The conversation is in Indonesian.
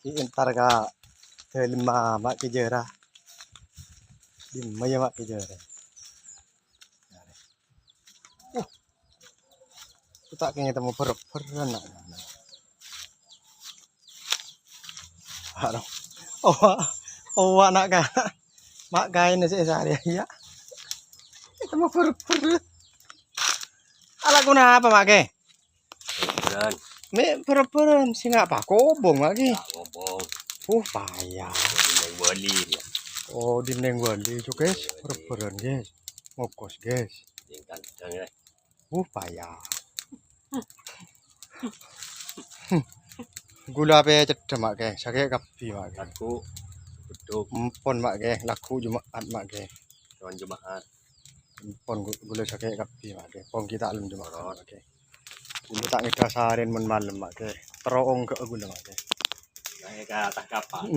Ntar ka lima mak kejera. Lima ya mak kejera. Tak kayaknya temu per-peran nak. Aduh. Oh, anak ka. Mak kain sih sehari ya. Temu per-per. Ala guna apa mak ke? Dan Me per-peran sih nggak apa kobong lagi. ngobong Payah. yang bali ya. Oh, di neng wali itu guys, per-peran guys. Ngokos guys. Yang kandang ya. Payah. Gula pe cedek mak ke, sakit kapi mak ke. Aku beduk Empon mak ke, laku Jumat mak ke. kawan jemaat. Empon gula sakit kapi mak ke. Pon kita alum Jumat mak ke. Gula tak ngekasarin mun malam mak ke. Terowong ke gula mak ke. Kayak ke atas kapal.